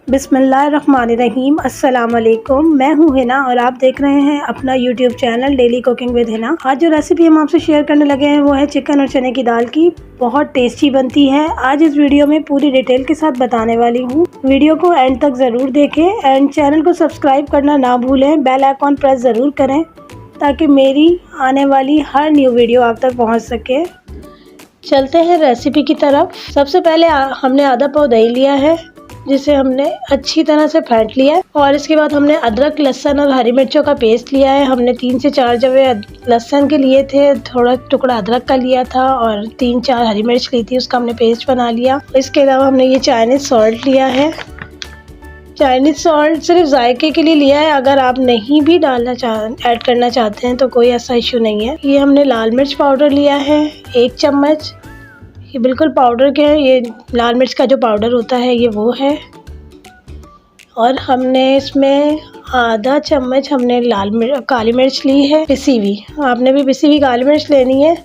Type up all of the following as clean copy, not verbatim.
बिस्मिल्लाहिर्रहमानिर्रहीम। अस्सलाम वालेकुम। मैं हूँ हिना और आप देख रहे हैं अपना YouTube channel daily cooking with Hina. आज जो रेसिपी हम आपसे शेयर करने लगे हैं वो है चिकन और चने की दाल की। बहुत टेस्टी बनती है। आज इस वीडियो में पूरी डिटेल के साथ बताने वाली हूँ। वीडियो को एंड तक ज़रूर देखें एंड चैनल को सब्सक्राइब करना ना भूलें। बेल आइकॉन प्रेस ज़रूर करें ताकि मेरी आने वाली हर न्यू वीडियो आप तक पहुँच सके। चलते हैं रेसिपी की तरफ। सबसे पहले हमने आधा पाव दही लिया है जिसे हमने अच्छी तरह से फेंट लिया है और इसके बाद हमने अदरक, लहसुन और हरी मिर्चों का पेस्ट लिया है। हमने 3 से 4 जवे लहसुन के लिए थे, थोड़ा टुकड़ा अदरक का लिया था और 3-4 हरी मिर्च ली थी, उसका हमने पेस्ट बना लिया। इसके अलावा हमने ये चाइनीज़ सॉल्ट लिया है। चाइनीज़ सॉल्ट सिर्फ जायके के लिए लिया है, अगर आप नहीं भी ऐड करना चाहते हैं तो कोई ऐसा इशू नहीं है। ये हमने लाल मिर्च पाउडर लिया है 1 चम्मच। ये बिल्कुल पाउडर के है, ये लाल मिर्च का जो पाउडर होता है ये वो है। और हमने इसमें आधा चम्मच हमने काली मिर्च ली है पिसी हुई। आपने भी पिसी हुई काली मिर्च लेनी है।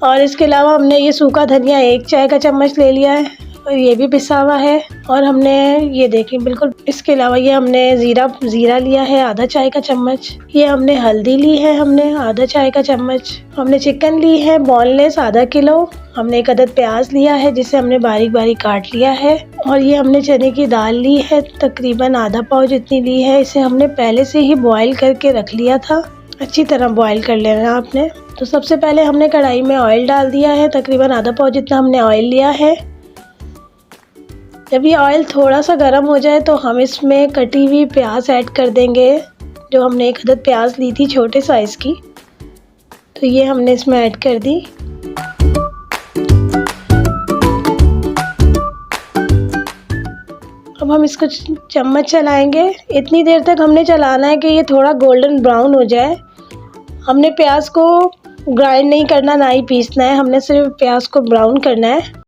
और इसके अलावा हमने ये सूखा धनिया 1 चाय का चम्मच ले लिया है और ये भी पिसा हुआ है। और हमने ये देखें बिल्कुल, इसके अलावा ये हमने ज़ीरा लिया है आधा चाय का चम्मच। ये हमने हल्दी ली है हमने आधा चाय का चम्मच। हमने चिकन ली है बोनलेस आधा किलो। हमने 1 अदद प्याज लिया है जिसे हमने बारीक बारीक काट लिया है। और ये हमने चने की दाल ली है, तकरीबन आधा पाव जितनी ली है। इसे हमने पहले से ही बॉईल करके रख लिया था, अच्छी तरह बॉईल कर लेना आपने। तो सबसे पहले हमने कढ़ाई में ऑयल डाल दिया है, तकरीबन आधा पाव जितना हमने ऑयल लिया है। जब ये ऑयल थोड़ा सा गर्म हो जाए तो हम इसमें कटी हुई प्याज ऐड कर देंगे, जो हमने 1 अदद प्याज ली थी छोटे साइज़ की, तो ये हमने इसमें ऐड कर दी। अब हम इसको चम्मच चलाएंगे, इतनी देर तक हमने चलाना है कि ये थोड़ा गोल्डन ब्राउन हो जाए। हमने प्याज को ग्राइंड नहीं करना, ना ही पीसना है, हमने सिर्फ प्याज को ब्राउन करना है।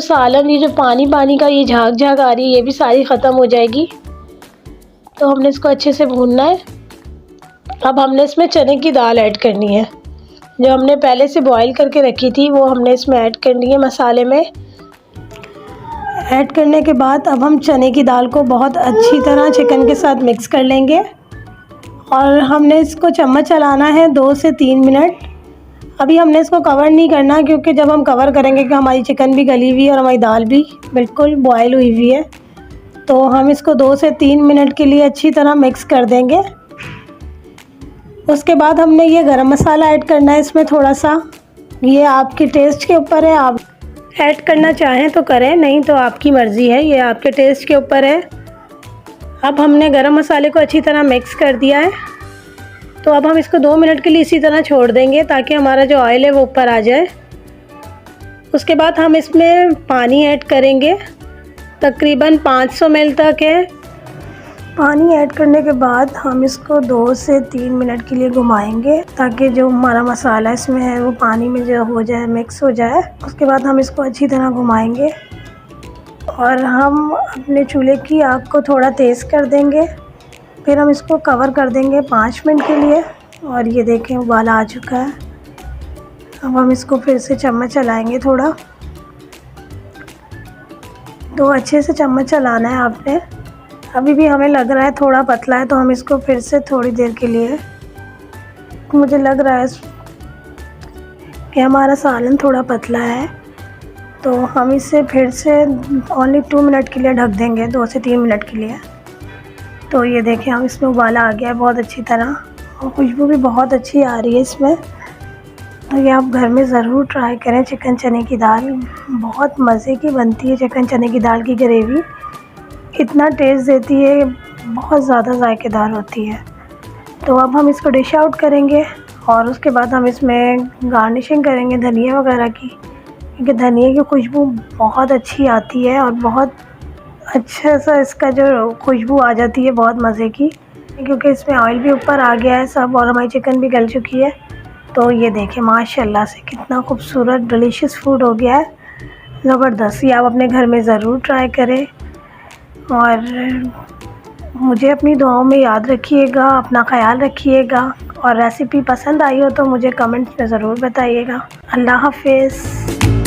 सालन ये जो पानी पानी का ये झाग झाग आ रही है, ये भी सारी ख़त्म हो जाएगी। तो हमने इसको अच्छे से भूनना है। अब हमने इसमें चने की दाल ऐड करनी है, जो हमने पहले से बॉईल करके रखी थी, वो हमने इसमें ऐड करनी है। मसाले में ऐड करने के बाद अब हम चने की दाल को बहुत अच्छी तरह चिकन के साथ मिक्स कर लेंगे और हमने इसको चम्मच चलाना है 2 से 3 मिनट। अभी हमने इसको कवर नहीं करना, क्योंकि जब हम कवर करेंगे कि हमारी चिकन भी गली हुई है और हमारी दाल भी बिल्कुल बॉयल हुई हुई है। तो हम इसको 2 से 3 मिनट के लिए अच्छी तरह मिक्स कर देंगे। उसके बाद हमने ये गरम मसाला ऐड करना है इसमें थोड़ा सा। ये आपके टेस्ट के ऊपर है, आप ऐड करना चाहें तो करें, नहीं तो आपकी मर्ज़ी है, ये आपके टेस्ट के ऊपर है। अब हमने गरम मसाले को अच्छी तरह मिक्स कर दिया है। तो अब हम इसको 2 मिनट के लिए इसी तरह छोड़ देंगे ताकि हमारा जो ऑयल है वो ऊपर आ जाए। उसके बाद हम इसमें पानी ऐड करेंगे, तकरीबन 500 ml तक है। पानी ऐड करने के बाद हम इसको 2 से 3 मिनट के लिए घुमाएंगे ताकि जो हमारा मसाला इसमें है वो पानी में जो हो जाए, मिक्स हो जाए। उसके बाद हम इसको अच्छी तरह घुमाएंगे और हम अपने चूल्हे की आग को थोड़ा तेज़ कर देंगे। फिर हम इसको कवर कर देंगे 5 मिनट के लिए। और ये देखें उबाला आ चुका है। अब हम इसको फिर से चम्मच चलाएंगे थोड़ा, तो अच्छे से चम्मच चलाना है आपने। अभी भी हमें लग रहा है थोड़ा पतला है, तो हम इसको फिर से थोड़ी देर के लिए, मुझे लग रहा है कि हमारा सालन थोड़ा पतला है, तो हम इसे फिर से ओनली 2 मिनट के लिए ढक देंगे, 2 से 3 मिनट के लिए। तो ये देखें हम इसमें उबाला आ गया है बहुत अच्छी तरह और खुशबू भी बहुत अच्छी आ रही है इसमें। तो ये आप घर में ज़रूर ट्राई करें। चिकन चने की दाल बहुत मज़े की बनती है। चिकन चने की दाल की ग्रेवी इतना टेस्ट देती है, बहुत ज़्यादा जायकेदार होती है। तो अब हम इसको डिश आउट करेंगे और उसके बाद हम इसमें गार्निशिंग करेंगे धनिया वगैरह की, क्योंकि धनिया की खुशबू बहुत अच्छी आती है और बहुत अच्छा सा इसका जो खुशबू आ जाती है बहुत मज़े की, क्योंकि इसमें ऑयल भी ऊपर आ गया है सब और हमारी चिकन भी गल चुकी है। तो ये देखें माशाल्लाह से कितना खूबसूरत डिलीशियस फूड हो गया है, ज़बरदस्त। ये आप अपने घर में ज़रूर ट्राई करें और मुझे अपनी दुआओं में याद रखिएगा, अपना ख्याल रखिएगा और रेसिपी पसंद आई हो तो मुझे कमेंट्स में ज़रूर बताइएगा। अल्लाह हाफ़िज़।